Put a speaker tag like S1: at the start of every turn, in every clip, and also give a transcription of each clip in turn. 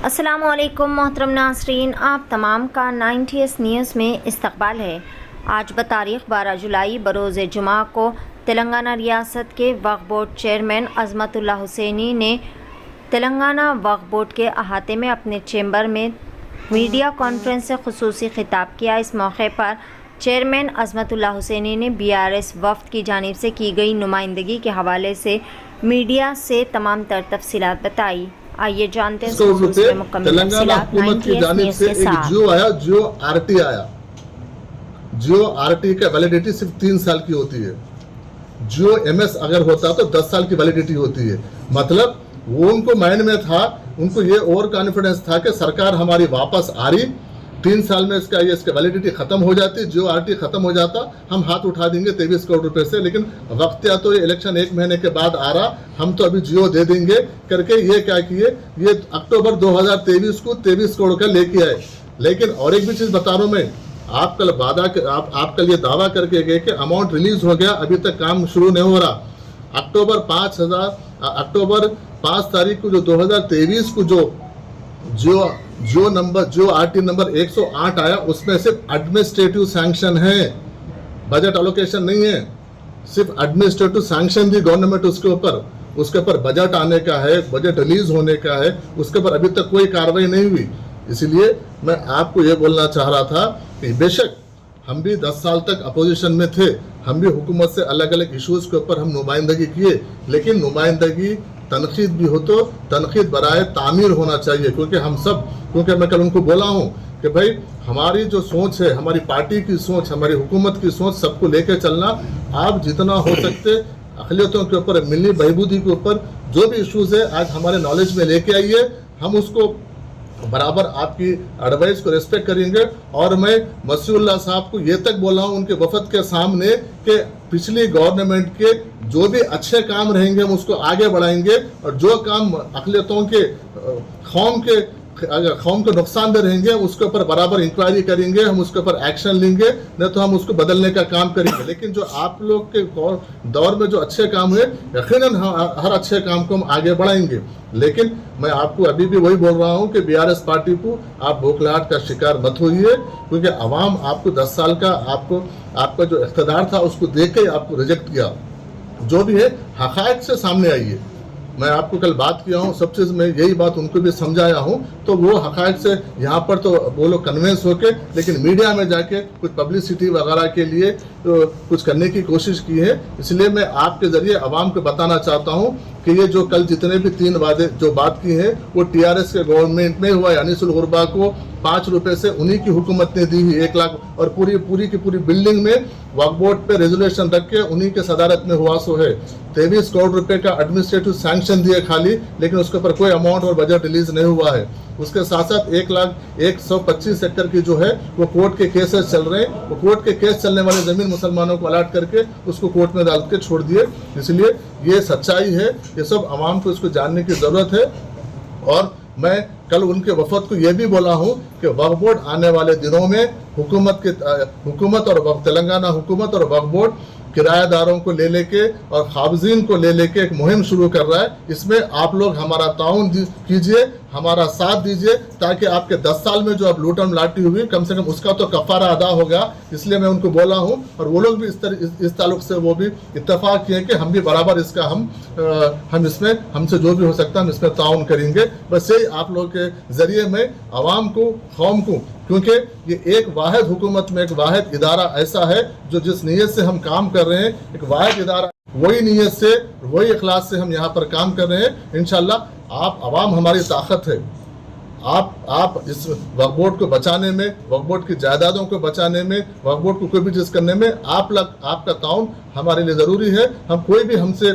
S1: अस्सलामुअलैकुम मोहतरम नाज़रीन, आप तमाम का 90s न्यूज़ में इस्तकबाल है। आज बतारीख़ 12 जुलाई बरोज़ जुमा को तेलंगाना रियासत के वक्फ़ बोर्ड चेयरमैन अज़मतुल्लाह हुसैनी ने तेलंगाना वक्फ़ बोर्ड के अहाते में अपने चैम्बर में मीडिया कॉन्फ्रेंस से ख़ुसूसी खिताब किया। इस मौके पर चेयरमैन अज़मतुल्लाह हुसैनी ने BRS वफ़द की जानिब से की गई नुमाइंदगी के हवाले से मीडिया से तमाम तर तफसीलात बताई। आइए जानते हैं
S2: तेलंगाना हुकूमत की जानिब से एक जियो आया, जियो RT आया। जियो RT का वैलिडिटी सिर्फ 3 साल की होती है। जियो MS अगर होता तो 10 साल की वैलिडिटी होती है। मतलब वो उनको माइंड में था, उनको ये ओवर कॉन्फिडेंस था कि सरकार हमारी वापस आ रही, 3 साल में इसका वैलिडिटी खत्म हो जाती, जियो RT खत्म हो जाता, हम हाथ उठा देंगे 23 करोड़ रुपए से। लेकिन वक्त या तो ये इलेक्शन 1 महीने के बाद आ रहा, हम तो अभी जियो दे देंगे करके ये क्या किए, ये अक्टूबर 2023 को 23 करोड़ का लेके आए। लेकिन और एक भी चीज बता रहा हूं मैं, आप कल ये दावा करके गए कि अमाउंट रिलीज हो गया, अभी तक काम शुरू नहीं हो रहा। अक्टूबर 5 तारीख को जो 2023 को जो RT नंबर 108 आया, उसमें सिर्फ एडमिनिस्ट्रेटिव सैंक्शन है, बजट एलोकेशन नहीं है। सिर्फ एडमिनिस्ट्रेटिव सैंक्शन दी गवर्नमेंट उसके ऊपर बजट आने का है, बजट रिलीज होने का है, उसके ऊपर अभी तक कोई कार्रवाई नहीं हुई। इसलिए मैं आपको ये बोलना चाह रहा था कि बेशक हम भी 10 साल तक अपोजिशन में थे, हम भी हुकूमत से अलग अलग इश्यूज के ऊपर हम नुमाइंदगी किए, लेकिन नुमाइंदगी तनकीद भी हो तो तनकीद बराए तामीर होना चाहिए। क्योंकि मैं कल उनको बोला हूँ कि भाई हमारी जो सोच है, हमारी पार्टी की सोच, हमारी हुकूमत की सोच, सबको लेकर चलना। आप जितना हो सकते अक़लियतों के ऊपर, मिली बहबूदी के ऊपर जो भी इश्यूज है आज हमारे नॉलेज में लेके आइए, हम उसको बराबर आपकी एडवाइस को रिस्पेक्ट करेंगे। और मैं मसीउल्लाह साहब को ये तक बोला हूँ उनके वफद के सामने कि पिछली गवर्नमेंट के जो भी अच्छे काम रहेंगे हम उसको आगे बढ़ाएंगे, और जो काम अक़लियतों के कौम को नुकसान दे रहेंगे उसके ऊपर बराबर इंक्वायरी करेंगे, हम उसके ऊपर एक्शन लेंगे, नहीं तो हम उसको बदलने का काम करेंगे। लेकिन जो आप लोग के दौर में जो अच्छे काम हुए, यकीनन हर अच्छे काम को हम आगे बढ़ाएंगे। लेकिन मैं आपको अभी भी वही बोल रहा हूं कि BRS पार्टी को आप भूखलाहट का शिकार मत होइए, क्योंकि अवाम आपको 10 साल का आपका जो इख्तिदार था उसको देख के आपको रिजेक्ट किया। जो भी है हक़ाइक़ से सामने आइए। मैं आपको कल बात किया हूँ, सब चीज़ में यही बात उनको भी समझाया हूँ, तो वो हक़ाइक़ से यहाँ पर तो वो लोग कन्विंस होके, लेकिन मीडिया में जाके कुछ पब्लिसिटी वगैरह के लिए तो कुछ करने की कोशिश की है। इसलिए मैं आपके ज़रिए आवाम को बताना चाहता हूँ कि ये जो कल जितने भी 3 वादे जो बात की है वो TRS के गवर्नमेंट में हुआ। अनीसुल गुरबा को 5 रुपए से उन्हीं की हुकूमत ने दी है 1 लाख, और पूरी की पूरी बिल्डिंग में वक्फ बोर्ड पे रेजोल्यूशन रख के उन्हीं के सदारत में हुआ सो है। 23 करोड़ रुपए का एडमिनिस्ट्रेटिव सैंक्शन दिए खाली, लेकिन उसके ऊपर कोई अमाउंट और बजट रिलीज नहीं हुआ है। उसके साथ साथ 1,125 एकड़ की जो है वो कोर्ट के केसेस चल रहे हैं, वो कोर्ट के केस चलने वाले जमीन मुसलमानों को अलाट करके उसको कोर्ट में डाल के छोड़ दिए। इसलिए ये सच्चाई है, ये सब आवाम को इसको जानने की जरूरत है। और मैं कल उनके वफद को यह भी बोला हूं कि वक्फ बोर्ड आने वाले दिनों में तेलंगाना हुकूमत और वक्फ बोर्ड किराएदारों को ले लेके और खाबजीन को ले लेके एक मुहिम शुरू कर रहा है। इसमें आप लोग हमारा ताउन कीजिए, हमारा साथ दीजिए, ताकि आपके 10 साल में जो अब लूटम लाटी हुई कम से कम उसका तो कफारा अदा होगा। इसलिए मैं उनको बोला हूं, और वो लोग भी इस ताल्लुक से वो भी इत्तफाक किए कि हम भी बराबर इसका हम इसमें हमसे जो भी हो सकता है हम इसमें ताउन करेंगे। बस यही आप लोग के जरिए मैं आवाम को, कौम को, क्योंकि ये एक वाहिद हुकूमत में एक वाहिद इदारा ऐसा है जो जिस नीयत से हम काम कर रहे हैं, एक वाहिद इदारा वही नीयत से, वही इखलास से हम यहाँ पर काम कर रहे हैं। इंशाल्लाह आप आवाम हमारी ताकत है। आप इस वक्फ बोर्ड को बचाने में, वक्फ बोर्ड की जायदादों को बचाने में, वक्फ बोर्ड को कोई भी चीज़ करने में आपका ताउन हमारे लिए ज़रूरी है। हम कोई भी हमसे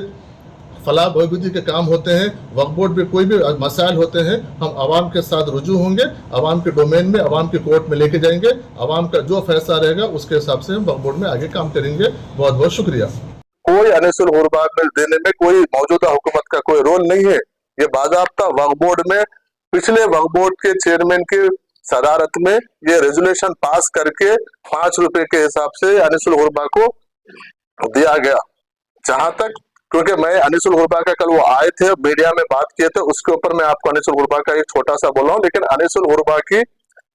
S2: फलाह बहबूदी के काम होते हैं, वक्फ बोर्ड पे कोई भी मसाइल होते हैं, हम आवाम के साथ रुजू होंगे, आवाम के डोमेन में, आवाम की कोर्ट में लेके जाएंगे। आवाम का जो फैसला रहेगा उसके हिसाब से हम वक्फ बोर्ड में आगे काम करेंगे। बहुत बहुत शुक्रिया।
S3: कोई अनीसुल गुरबा में देने में कोई मौजूदा हुकूमत का कोई रोल नहीं है। ये बाज़ाब्ता वक्फ बोर्ड में पिछले वक्फ बोर्ड के चेयरमैन की सदारत में ये रेजोल्यूशन पास करके 5 रुपए के हिसाब से अनीसुल गुरबा को दिया गया। जहां तक क्योंकि मैं अनिसुल हुरबा का कल वो आए थे मीडिया में बात किए थे, उसके ऊपर मैं आपको अनिसुल हुरबा का एक छोटा सा बोल रहा हूँ। लेकिन अनिसुल हुरबा की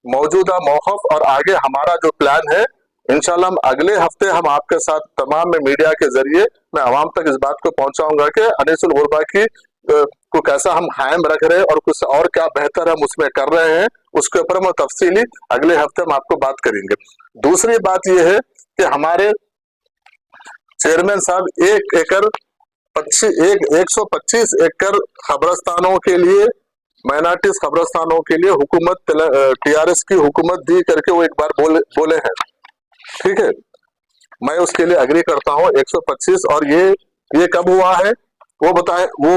S3: मौजूदा मौक़िफ़ और आगे हमारा जो प्लान है, इंशाल्लाह हम अगले हफ्ते हम आपके साथ तमाम में मीडिया के जरिए मैं आवाम तक इस बात को पहुंचाऊंगा कि अनिसुल हुरबा की को कैसा हम कायम रख रहे हैं और कुछ और क्या बेहतर हम उसमें कर रहे हैं, उसके ऊपर हम तफसीली अगले हफ्ते हम आपको बात करेंगे। दूसरी बात यह है कि हमारे चेयरमैन साहब 125 एकड़ कब्रस्तानों के लिए, माइनॉरिटीज कब्रस्तानों के लिए हुकूमत टीआरएस की हुकूमत दी करके वो एक बार बोले हैं, ठीक है। मैं उसके लिए अग्री करता हूँ 125। और ये कब हुआ है वो बताएं, वो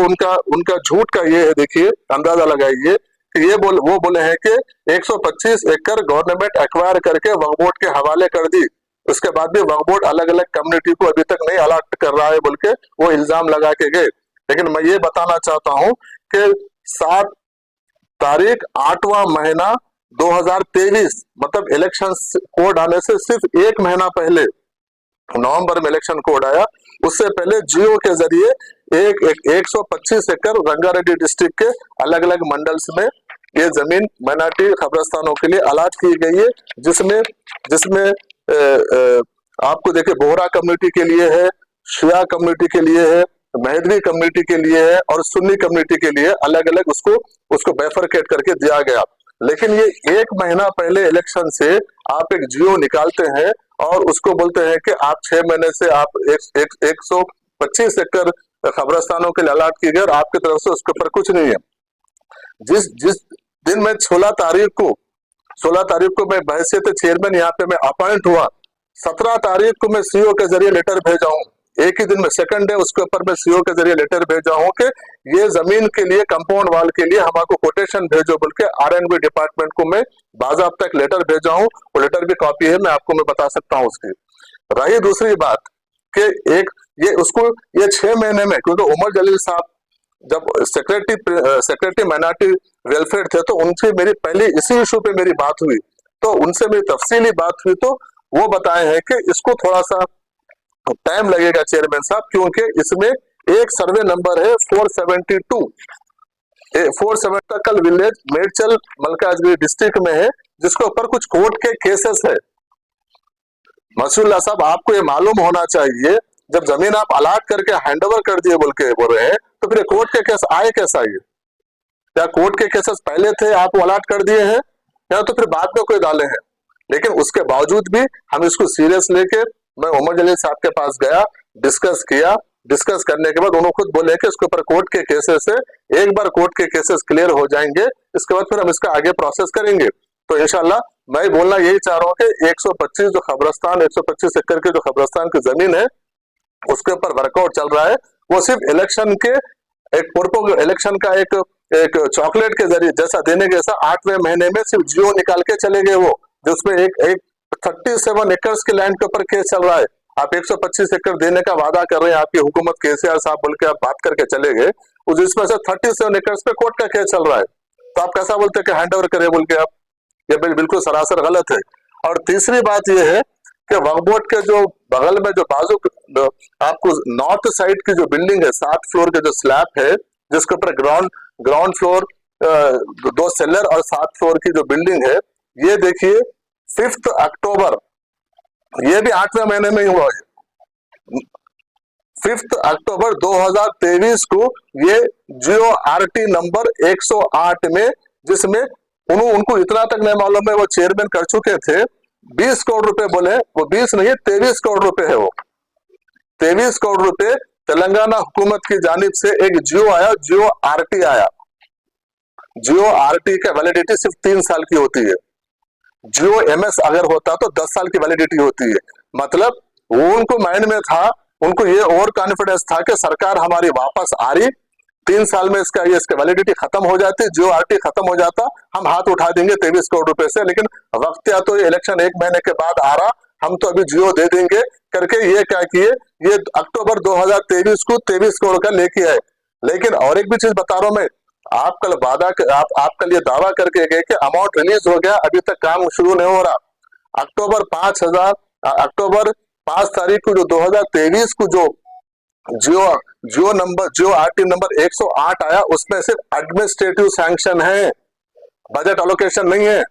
S3: उनका झूठ का ये है, देखिए अंदाजा लगाइए कि वो बोले हैं कि 125 एकड़ गवर्नमेंट एक्वायर करके वक्फ बोर्ड के हवाले कर दी, उसके बाद भी वक्फ बोर्ड अलग अलग कम्युनिटी को अभी तक नहीं अलॉट कर रहा है बोल के वो इल्जाम लगा के गए। लेकिन मैं ये बताना चाहता हूँ कि 7 तारीख 8वां महीना 2023 मतलब इलेक्शन कोड आने से सिर्फ 1 महीना पहले, नवंबर में इलेक्शन कोड आया, उससे पहले जियो के जरिए 125 एकड़ रंगारेड्डी डिस्ट्रिक्ट के अलग अलग मंडल्स में ये जमीन माइनॉरिटी कब्रस्तानों के लिए अलॉट की गई है, जिसमें आपको देखिए बोहरा कम्युनिटी के लिए है, शिया कम्युनिटी के लिए है, महदवी कम्युनिटी के लिए है और सुन्नी कम्युनिटी के लिए अलग अलग उसको बैफरकेट करके दिया गया। लेकिन ये 1 महीना पहले इलेक्शन से आप एक जियो निकालते हैं और उसको बोलते हैं कि आप 6 महीने से आप 125 एकड़ कब्रस्तानों के लिए अलॉट की गई और आपकी तरफ से उसके ऊपर कुछ नहीं है। जिस दिन में 16 तारीख को मैं बहैसियत चेयरमैन यहाँ पे मैं अपॉइंट हुआ, 17 तारीख को मैं सीओ के जरिए लेटर भेजा हूँ, एक ही दिन में सेकंड डे उसके ऊपर मैं सीओ के जरिए लेटर भेजा हूँ कि ये जमीन के लिए कंपाउंड वाल के लिए हमको कोटेशन भेजो बोल के आर&बी डिपार्टमेंट को मैं बाज़ाब्ता एक लेटर भेजा हूँ। वो लेटर भी कॉपी है, मैं आपको बता सकता हूँ उसकी। रही दूसरी बात कि ये 6 महीने में, क्योंकि उमर जलील साहब जब सेक्रेटरी माइनॉरिटी वेलफेयर थे तो उनसे मेरी पहली इसी इशू पे मेरी बात हुई, तो उनसे मेरी तफसीली बात हुई तो वो बताए हैं कि इसको थोड़ा सा टाइम लगेगा चेयरमैन साहब, क्योंकि इसमें एक सर्वे नंबर है 472 470 विलेज मेडचल मलकाजगिरी डिस्ट्रिक्ट में है, जिसके ऊपर कुछ कोर्ट के केसेस है। मसूल्ला साहब आपको ये मालूम होना चाहिए, जब जमीन आप अलाट करके हैंडओवर कर दिए बोल रहे हैं तो फिर कोर्ट के केस आए कैसा? ये क्या कोर्ट के केसेस पहले थे आप वो अलाट कर दिए हैं या तो फिर बाद में कोई डाले हैं? लेकिन उसके बावजूद भी हम इसको सीरियस लेके मैं उमर जलील साहब के पास गया, डिस्कस करने के बाद उन्होंने खुद बोले कि इसके ऊपर कोर्ट के केसेस है, एक बार कोर्ट के केसेस क्लियर हो जाएंगे इसके बाद फिर हम इसका आगे प्रोसेस करेंगे। तो इंशाल्लाह मैं बोलना यही चाह रहा हूँ कि 125 जो कब्रस्तान 125 एकड़ के जो कब्रस्तान की जमीन है उसके ऊपर वर्कआउट चल रहा है, वो सिर्फ इलेक्शन के एक इलेक्शन का एक चॉकलेट के जरिए जैसा देने के जैसा 8वें महीने में सिर्फ जियो निकाल के चले गए, वो जिसमें एक 37 एकड़ के लैंड के ऊपर केस चल रहा है। आप 125 एकड़ देने का वादा कर रहे हैं, आपकी हुकूमत केसीआर साहब बोल के आप बात करके चले गए, जिसमें से 37 एकड़ पे कोर्ट का केस चल रहा है, तो आप कैसा बोलते हैं कि हैंड ओवर करें बोल के? आप ये बिल्कुल सरासर गलत है। और तीसरी बात यह है कि वक्फ बोर्ड के जो बगल में जो बाजू आपको नॉर्थ साइड की जो बिल्डिंग है 7 फ्लोर के जो स्लैब है, जिसके ऊपर ग्राउंड फ्लोर 2 सेलर और 7 फ्लोर की जो बिल्डिंग है, ये देखिए 5 अक्टूबर, ये भी 8वें महीने में ही हुआ है, 5 अक्टूबर 2023 को ये जियो आरटी नंबर 108 में, जिसमें उनको इतना तक नहीं मालूम है, वो चेयरमैन कर चुके थे, 20 करोड़ रुपए बोले, वो 20 नहीं 23 करोड़ रुपए है, वो 23 करोड़ रुपए तेलंगाना हुकूमत की जानिब से एक जियो आया, जियो आरटी आया। जियो आरटी का वैलिडिटी सिर्फ 3 साल की होती है, जियो एमएस अगर होता तो 10 साल की वैलिडिटी होती है। मतलब वो उनको माइंड में था, उनको ये और कॉन्फिडेंस था कि सरकार हमारी वापस आ रही, 3 साल में इसका वैलिडिटी खत्म हो जाती, जियो आरटी खत्म हो जाता, हम हाथ उठा देंगे 23 करोड़ रुपए से। लेकिन वक्त या तो ये इलेक्शन 1 महीने के बाद आ रहा, हम तो अभी जियो दे देंगे करके ये क्या किए, ये अक्टूबर 2023 को 23 करोड़ का लेके आए। लेकिन और एक भी चीज बता रहा हूं मैं, आप कल ये दावा करके गए कि अमाउंट रिलीज हो गया, अभी तक काम शुरू नहीं हो रहा। अक्टूबर 5 तारीख को जो 2023 को जो जियो आरटी नंबर 108 आया, उसमें सिर्फ एडमिनिस्ट्रेटिव सैंक्शन है, बजट एलोकेशन नहीं है।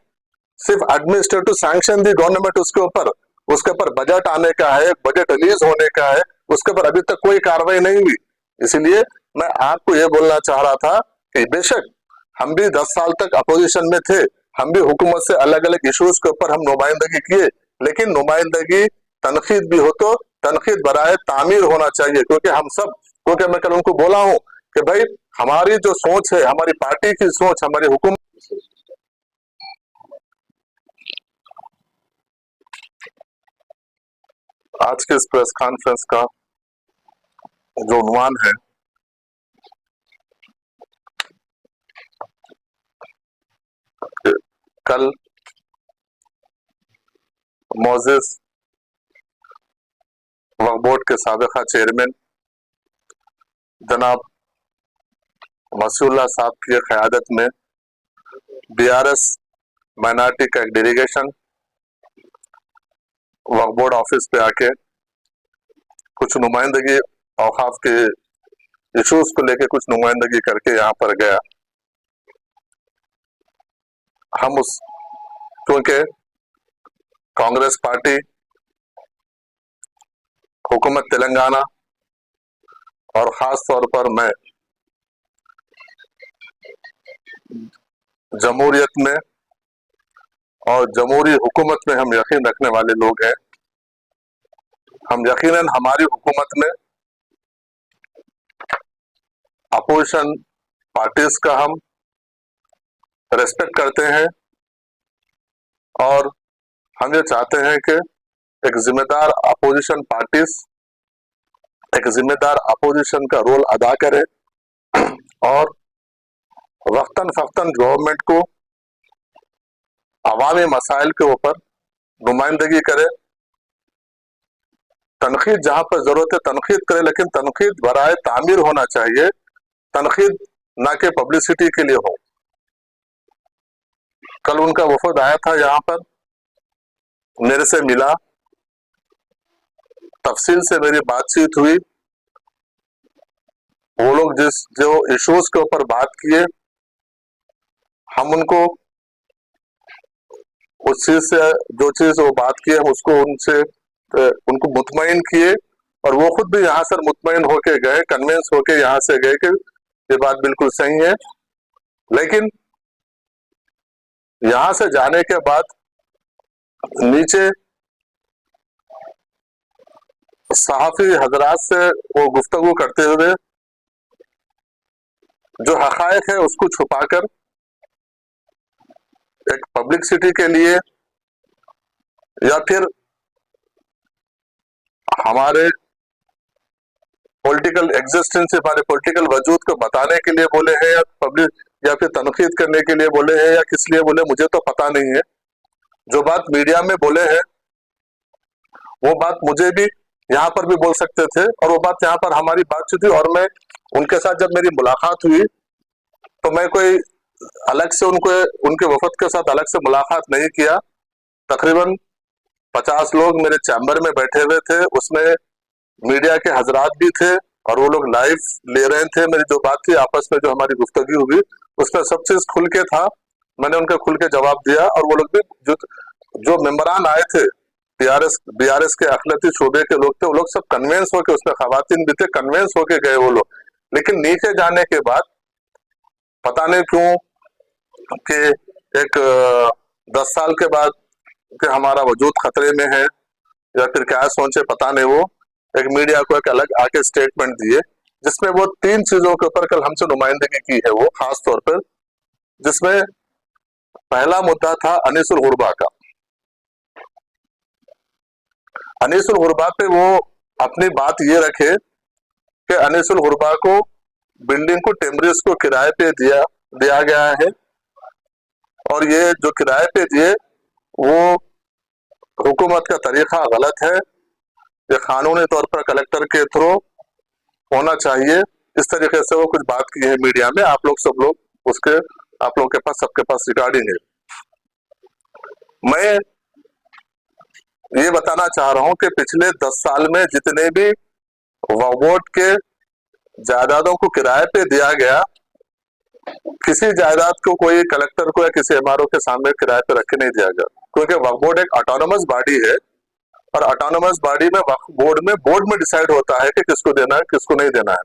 S3: सिर्फ एडमिनिस्ट्रेटिव सैंक्शन दी गवर्नमेंट उसके ऊपर बजट आने का है, बजट रिलीज होने का है, उसके ऊपर अभी तक कोई कार्रवाई नहीं हुई। इसलिए मैं आपको ये बोलना चाह रहा था कि बेशक हम भी 10 साल तक अपोजिशन में थे, हम भी हुकूमत से अलग अलग इश्यूज के ऊपर हम नुमाइंदगी किए, लेकिन नुमाइंदगी तनकीद भी हो तो तनकीद बराए तामीर होना चाहिए। क्योंकि मैं कल उनको बोला हूं कि भाई हमारी जो सोच है, हमारी पार्टी की सोच, हमारी हुकूमत, आज के इस प्रेस कॉन्फ्रेंस का जो उन्वान है, कल मोजेस वक्फ बोर्ड के साबिका चेयरमैन जनाब मसीउल्लाह साहब की क़यादत में बीआरएस माइनॉरिटी का एक डेलीगेशन वक्फ बोर्ड ऑफिस पे आके कुछ नुमाइंदगी औकाफ के इश्यूज को लेके कुछ नुमाइंदगी करके यहाँ पर गया। हम उस क्योंकि कांग्रेस पार्टी, हुकूमत तेलंगाना और खास तौर पर मैं जमहूरियत में और जमहूरी हुकूमत में हम यकीन रखने वाले लोग हैं। हम यकीनन हमारी हुकूमत में अपोजिशन पार्टीज का हम रेस्पेक्ट करते हैं और हम ये चाहते हैं कि एक जिम्मेदार अपोजिशन का रोल अदा करे और वक्तन फक्तन गवर्नमेंट को अवामी मसाइल के ऊपर नुमाइंदगी करे, तनकीद जहां पर जरूरत है तनकीद करे, लेकिन तनकीद बराए तामीर होना चाहिए, तनकीद ना के पब्लिसिटी के लिए हो। कल उनका वफद आया था, यहाँ पर मेरे से मिला, तफसील से मेरी बातचीत हुई। वो लोग जो इश्यूज के ऊपर बात किए, हम उनको उस चीज से जो चीज वो बात किए हम उसको उनको मुतमईन किए और वो खुद भी यहाँ से मुतमईन होके गए, कन्विंस होके यहाँ से गए कि ये बात बिल्कुल सही है। लेकिन यहाँ से जाने के बाद नीचे सहाफी हजरात से वो गुफ्तगू करते हुए जो हकायक है उसको छुपाकर एक पब्लिसिटी के लिए या फिर हमारे पॉलिटिकल एग्जिस्टेंस, हमारे पॉलिटिकल वजूद को बताने के लिए बोले हैं या फिर तनकीद करने के लिए बोले हैं या किस लिए बोले, मुझे तो पता नहीं है। जो बात मीडिया में बोले हैं वो बात मुझे भी यहाँ पर भी बोल सकते थे और वो बात यहाँ पर हमारी बातचीत हुई और मैं उनके साथ जब मेरी मुलाकात हुई तो मैं कोई अलग से उनके वफद के साथ अलग से मुलाकात नहीं किया। तकरीबन 50 लोग मेरे चैम्बर में बैठे हुए थे, उसमें मीडिया के हजरात भी थे और वो लोग लाइव ले रहे थे। मेरी जो बात थी आपस में जो हमारी गुफ्तगू हुई उसमें सब चीज खुल के था, मैंने उनका खुल के जवाब दिया और वो लोग भी जो मेंबरान आए थे बीआरएस के अखिलती शोबे के लोग थे, वो लोग सब कन्वेंस होके, उसमें खवातीन भी थे, कन्वेंस होके गए वो लोग। लेकिन नीचे जाने के बाद पता नहीं क्यों कि एक 10 साल के बाद कि हमारा वजूद खतरे में है या फिर क्या सोचे पता नहीं, वो एक मीडिया को एक अलग आके स्टेटमेंट दिए जिसमें वो 3 चीजों के ऊपर कल हमसे नुमाइंदगी की है। वो खास तौर पर जिसमें पहला मुद्दा था अनीसुल गुरबा का। अनीसुल गुरबा पे वो अपनी बात ये रखे कि अनीसुल गुरबा को बिल्डिंग को टेम्बरेज को किराए पे दिया गया है और ये जो किराए पे दिए वो हुकूमत का तरीका गलत है, ये कानूनी तौर पर कलेक्टर के थ्रू होना चाहिए। इस तरीके से वो कुछ बात की है मीडिया में, आप लोग के पास सबके पास रिकॉर्डिंग है। मैं ये बताना चाह रहा हूं कि पिछले 10 साल में जितने भी वक्फ बोर्ड के जायदादों को किराए पे दिया गया, किसी जायदाद को कोई कलेक्टर को या किसी एमआरओ के सामने किराए पे रख के नहीं दिया गया, क्योंकि वक्फ बोर्ड एक ऑटोनोमस बॉडी है और ऑटोनोमस बॉडी में वक्फ बोर्ड में डिसाइड होता है कि किसको देना है किसको नहीं देना है।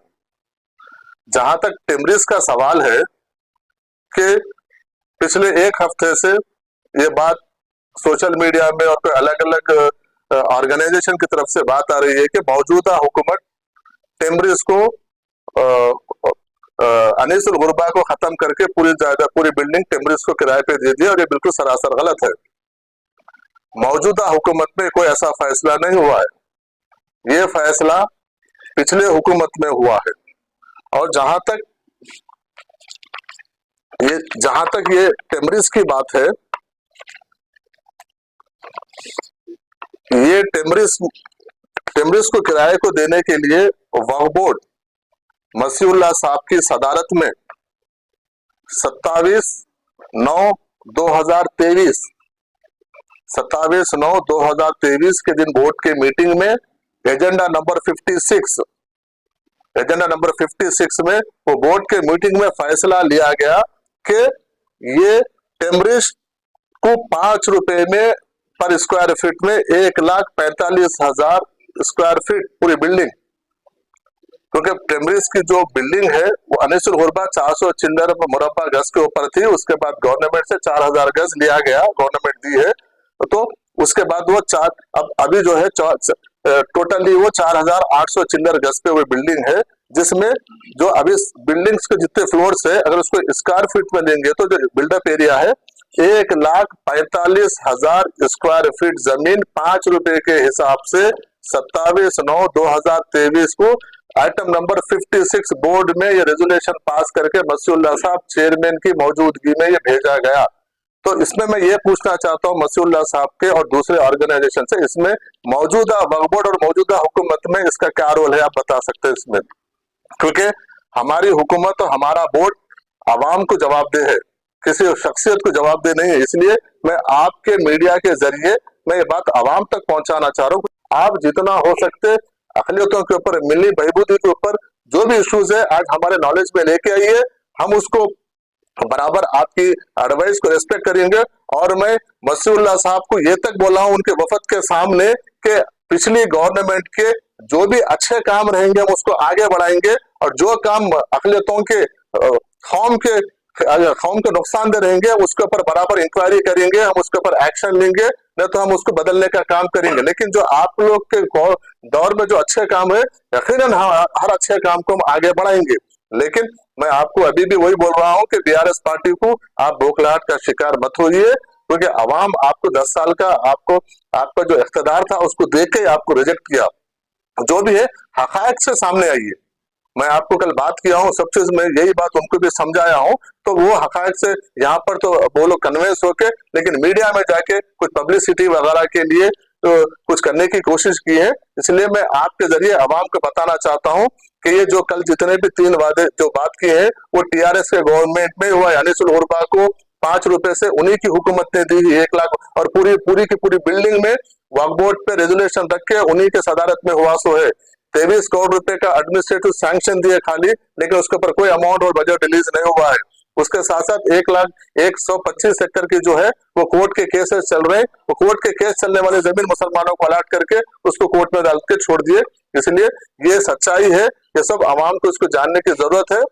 S3: जहां तक टिमरिस का सवाल है कि पिछले एक हफ्ते से ये बात सोशल मीडिया में और फिर अलग अलग ऑर्गेनाइजेशन की तरफ से बात आ रही है कि मौजूदा हुकूमत टिमरिस को अनीसुल गुरबा को खत्म करके पूरी बिल्डिंग टिमरिस को किराए पे दे दी, और ये बिल्कुल सरासर गलत है। मौजूदा हुकूमत में कोई ऐसा फैसला नहीं हुआ है, ये फैसला पिछले हुकूमत में हुआ है। और जहां तक ये टिमरिस की बात है, ये टिमरिस को किराए को देने के लिए वक्फ बोर्ड मसीहुल्लाह साहब की सदारत में 27/9/2023 के दिन बोर्ड के मीटिंग में एजेंडा नंबर 56 में वो बोर्ड के मीटिंग में फैसला लिया गया कि ये टिमरिस को 5 रुपए में पर स्क्वायर फीट में 1,45,000 स्क्वायर फीट पूरी बिल्डिंग, क्योंकि टिमरिस की जो बिल्डिंग है वो अनीसुल गुरबा 400 चिल्लर मुरब्बा गज के ऊपर थी। उसके बाद गवर्नमेंट से 4,000 गज लिया गया, गवर्नमेंट दी है, तो उसके बाद वो अभी जो है टोटली वो 4,800 चिल्लर गज पे वो बिल्डिंग है, जिसमें जो अभी बिल्डिंग्स के जितने फ्लोर्स है अगर उसको स्क्वायर फीट में लेंगे तो जो बिल्डअप एरिया है 1,45,000 स्क्वायर फीट जमीन 5 रुपए के हिसाब से 27/9/2023 को आइटम नंबर 56 बोर्ड में ये रेजोल्यूशन पास करके मसीहुल्लाह साहब चेयरमैन की मौजूदगी में ये भेजा गया। तो इसमें मैं ये पूछना चाहता हूँ मसीहुल्लाह साहब के और दूसरे ऑर्गेनाइजेशन से, इसमें मौजूदा वक्फ बोर्ड और मौजूदा हुकूमत में इसका क्या रोल है, आप बता सकते हैं इसमें? क्योंकि हमारी हुकूमत और हमारा बोर्ड आवाम को जवाबदेह है, किसी शख्सियत को जवाबदेह नहीं है। इसलिए मैं आपके मीडिया के जरिए मैं ये बात आवाम तक पहुंचाना चाह रहा हूँ, आप जितना हो सकते अक़लियतों के ऊपर, मिली बहबूदी के ऊपर जो भी इश्यूज है आज हमारे नॉलेज में लेके आइए, हम उसको बराबर आपकी एडवाइस को रिस्पेक्ट करेंगे। और मैं मसीहुल्लाह साहब को ये तक बोला हूं उनके वफद के सामने कि पिछली गवर्नमेंट के जो भी अच्छे काम रहेंगे हम उसको आगे बढ़ाएंगे, और जो काम अक़लियतों के कौम के नुकसान दे रहेंगे उसके ऊपर बराबर इंक्वायरी करेंगे, हम उसके ऊपर एक्शन लेंगे, नहीं तो हम उसको बदलने का काम करेंगे। लेकिन जो आप लोग के दौर में जो अच्छे काम है यकीनन हर अच्छे काम को हम आगे बढ़ाएंगे। लेकिन मैं आपको अभी भी वही बोल रहा हूं कि बीआरएस पार्टी को आप भूखलाहट का शिकार मत होइए, क्योंकि अवाम आपको 10 साल का आपका जो इख्तिदार था उसको देख के आपको रिजेक्ट किया। जो भी है हकायक से सामने आइए। मैं आपको कल बात किया हूँ, सब चीज में यही बात उनको भी समझाया हूँ, तो वो हकायक से यहाँ पर तो वो लोग कन्विंस होके, लेकिन मीडिया में जाके कुछ पब्लिसिटी वगैरह के लिए तो कुछ करने की कोशिश की है। इसलिए मैं आपके जरिए आवाम को बताना चाहता हूँ कि ये जो कल जितने भी 3 वादे जो बात किए हैं वो टीआरएस के गवर्नमेंट में हुआ। अनीसुल गुरबा को 5 रुपए से उन्हीं की हुकूमत ने दी 1 लाख, और पूरी की पूरी बिल्डिंग में वक्फ बोर्ड पे रेजोल्यूशन रख के उन्हीं के सदारत में हुआ सो है। 23 करोड़ रुपए का एडमिनिस्ट्रेटिव सैंक्शन दिए खाली, लेकिन उसके ऊपर कोई अमाउंट और बजट रिलीज नहीं हुआ है। उसके साथ साथ 1,125 एकड़ की जो है वो कोर्ट के केसेस चल रहे हैं, वो कोर्ट के केस चलने वाले जमीन मुसलमानों को अलाट करके उसको कोर्ट में डाल के छोड़ दिए। इसलिए ये सच्चाई है, ये सब आवाम को इसको जानने की जरूरत है।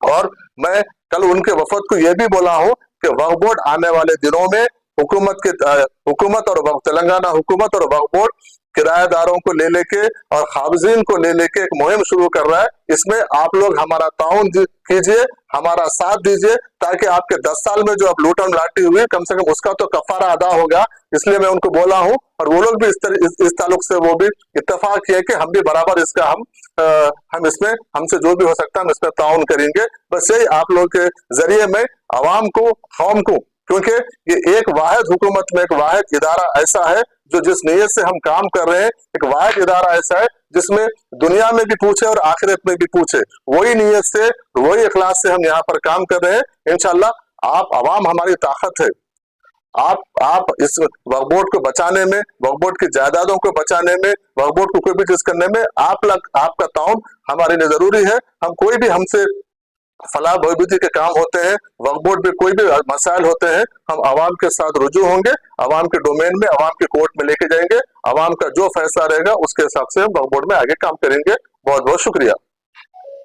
S3: और मैं कल उनके वफद को यह भी बोला हूं कि वक्फ बोर्ड आने वाले दिनों में हुकूमत और तेलंगाना हुकूमत और वक्फ बोर्ड किराएदारों को ले लेके और खाबजीन को ले लेके एक मुहिम शुरू कर रहा है। इसमें आप लोग हमारा ताउन कीजिए, हमारा साथ दीजिए, ताकि आपके 10 साल में जो अब लूटन लाटी हुई कम से कम उसका तो कफारा अदा होगा। इसलिए मैं उनको बोला हूं, और वो लोग भी इस ताल्लुक से वो भी इत्तेफाक किए कि हम भी बराबर इसका हम इसमें हमसे जो भी हो सकता है हम इसमें ताउन करेंगे। बस यही आप लोग के जरिए मैं आवाम को, कौम को, क्योंकि ये एक वाहिद हुकूमत में एक वाहिद इदारा ऐसा है जो जिस नीयत से हम काम कर रहे हैं, एक वाहिद इदारा ऐसा है जिसमें दुनिया में भी पूछे और आखिरत में भी पूछे, वही नीयत से वही इखलास से हम यहाँ पर काम कर रहे हैं। इंशाल्लाह आप अवाम हमारी ताकत है, आप इस वक्फ बोर्ड को बचाने में, वक्फ बोर्ड की जायदादों को बचाने में, वक्फ बोर्ड को कोई भी चीज करने में आपका ताउन हमारे लिए जरूरी है। हम कोई भी हमसे फलाह बहबूदी के काम होते हैं, वक्फ बोर्ड में कोई भी मसाइल होते हैं, हम आवाम के साथ रुजू होंगे, आवाम के डोमेन में, आवाम के कोर्ट में लेके जाएंगे, आवाम का जो फैसला रहेगा उसके हिसाब से हम वक्फ बोर्ड में आगे काम करेंगे। बहुत बहुत शुक्रिया।